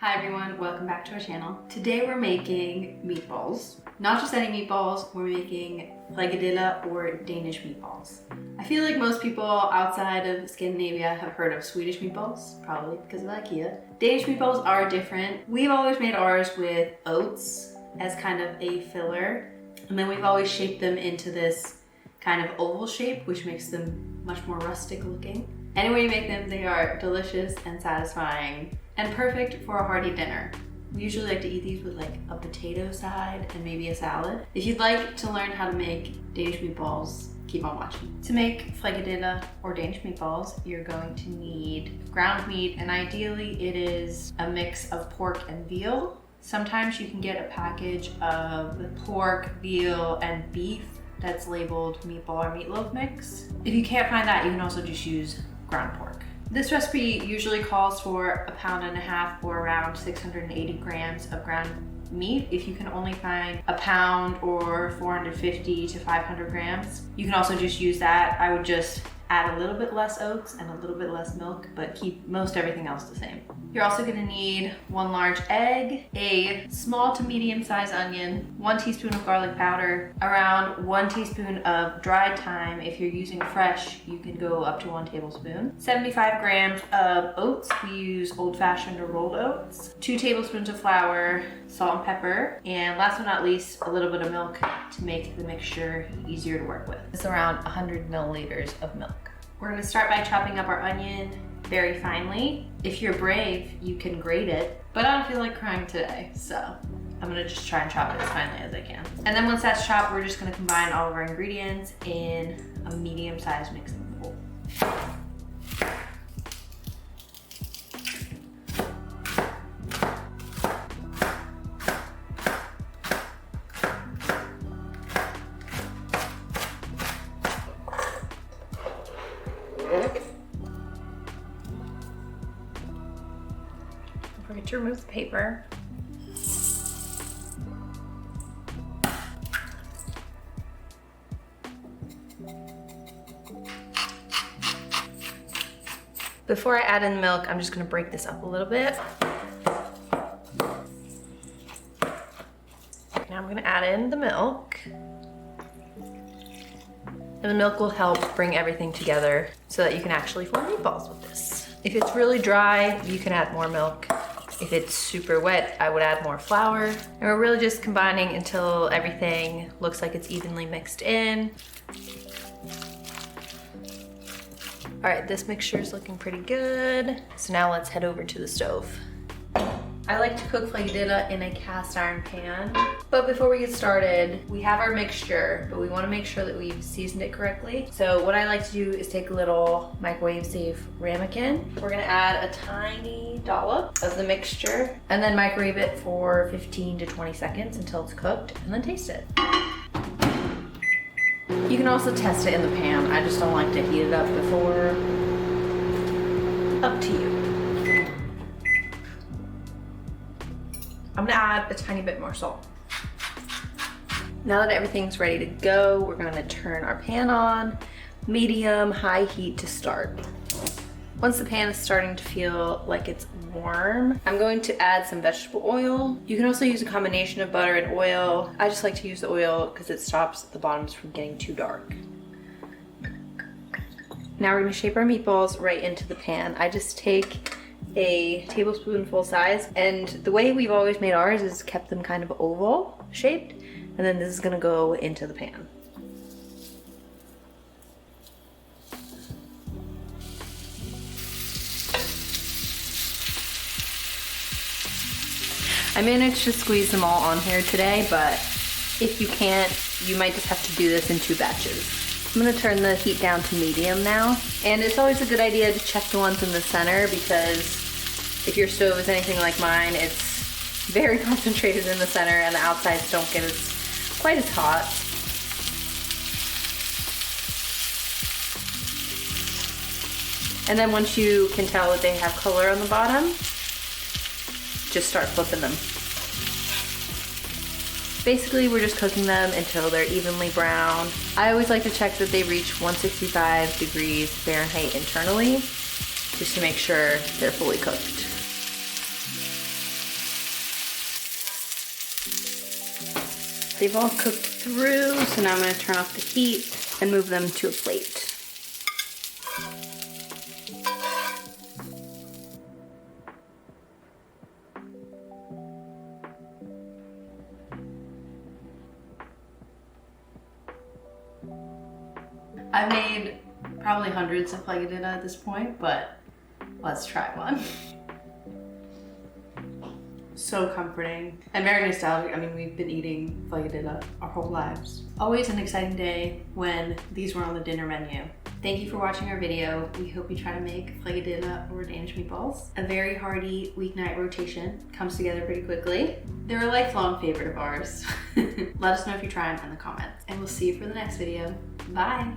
Hi everyone, welcome back to our channel. Today we're making meatballs. Not just any meatballs, we're making Frikadeller or Danish meatballs. I feel like most people outside of Scandinavia have heard of Swedish meatballs, probably because of IKEA. Danish meatballs are different. We've always made ours with oats as kind of a filler, and then we've always shaped them into this kind of oval shape, which makes them much more rustic looking. Any way you make them, they are delicious and satisfying and perfect for a hearty dinner. We usually like to eat these with like a potato side and maybe a salad. If you'd like to learn how to make Danish meatballs, keep on watching. To make Frikadeller or Danish meatballs, you're going to need ground meat, and ideally it is a mix of pork and veal. Sometimes you can get a package of pork, veal, and beef that's labeled meatball or meatloaf mix. If you can't find that, you can also just use ground pork. This recipe usually calls for 1.5 pounds or around 680 grams of ground meat. If you can only find a pound or 450 to 500 grams, you can also just use that. I would just add a little bit less oats and a little bit less milk, but keep most everything else the same. You're also gonna need 1 large egg, a small to medium sized onion, 1 teaspoon of garlic powder, around 1 teaspoon of dried thyme. If you're using fresh, you can go up to 1 tablespoon. 75 grams of oats. We use old-fashioned or rolled oats. 2 tablespoons of flour, salt and pepper, and last but not least, a little bit of milk to make the mixture easier to work with. It's around 100 milliliters of milk. We're gonna start by chopping up our onion very finely. If you're brave, you can grate it, but I don't feel like crying today, so I'm gonna just try and chop it as finely as I can. And then once that's chopped, we're just gonna combine all of our ingredients in a medium-sized mixing bowl. Don't forget to remove the paper. Before I add in the milk, I'm just gonna break this up a little bit. Now I'm gonna add in the milk. And the milk will help bring everything together so that you can actually form meatballs with this. If it's really dry, you can add more milk. If it's super wet, I would add more flour. And we're really just combining until everything looks like it's evenly mixed in. All right, this mixture is looking pretty good. So now let's head over to the stove. I like to cook Frikadeller in a cast iron pan. But before we get started, we have our mixture, but we wanna make sure that we've seasoned it correctly. So what I like to do is take a little microwave safe ramekin. We're gonna add a tiny dollop of the mixture and then microwave it for 15 to 20 seconds until it's cooked, and then taste it. You can also test it in the pan. I just don't like to heat it up before. Up to you. I'm gonna add a tiny bit more salt. Now that everything's ready to go, we're gonna turn our pan on, medium, high heat to start. Once the pan is starting to feel like it's warm, I'm going to add some vegetable oil. You can also use a combination of butter and oil. I just like to use the oil because it stops the bottoms from getting too dark. Now we're gonna shape our meatballs right into the pan. I just take a tablespoonful size, and the way we've always made ours is kept them kind of oval shaped, and then this is gonna go into the pan. I managed to squeeze them all on here today, but if you can't, you might just have to do this in 2 batches. I'm gonna turn the heat down to medium now. And it's always a good idea to check the ones in the center, because if your stove is anything like mine, it's very concentrated in the center and the outsides don't get quite as hot. And then once you can tell that they have color on the bottom, just start flipping them. Basically, we're just cooking them until they're evenly brown. I always like to check that they reach 165 degrees Fahrenheit internally, just to make sure they're fully cooked. They've all cooked through, so now I'm gonna turn off the heat and move them to a plate. I've made probably hundreds of Frikadeller at this point, but let's try one. So comforting and very nostalgic. I mean, we've been eating Frikadeller our whole lives. Always an exciting day when these were on the dinner menu. Thank you for watching our video. We hope you try to make Frikadeller or Danish meatballs. A very hearty weeknight rotation, comes together pretty quickly. They're a lifelong favorite of ours. Let us know if you try them in the comments, and we'll see you for the next video. Bye.